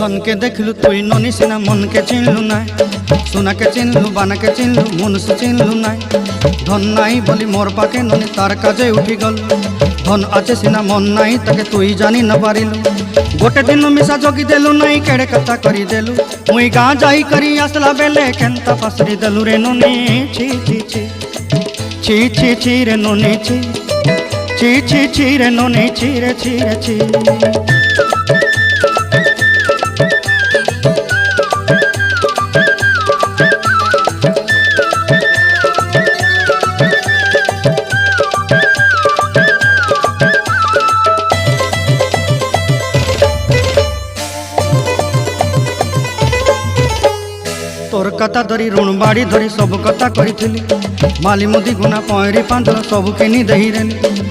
धन के देखलु तुई ननी सिना मन के चिन्हलु ना सोना के चिन्हलु बाना के चिन्हलु मनुष्य चिन्हलु ना धन नाई बोली मोर पाके ननी तार काजे उठी गल धन आचे सिना मन नाई ताके तुई जानी न पारिलु गोटे दिन मिसा जगी देलु नाई केड़े कथा करी देलु मुई गाँ जाई करी आसला बेले केंता फासरी देलु रे ननी छी छी छी छी छी छी रे ननी छी छी छी छी रे ननी छी रे छी रे छी। तोर कथा धरी ऋण बाड़ी धरी सब कथा करी माली मुदी गुना पहरी पांदर सब किनी दही रेली।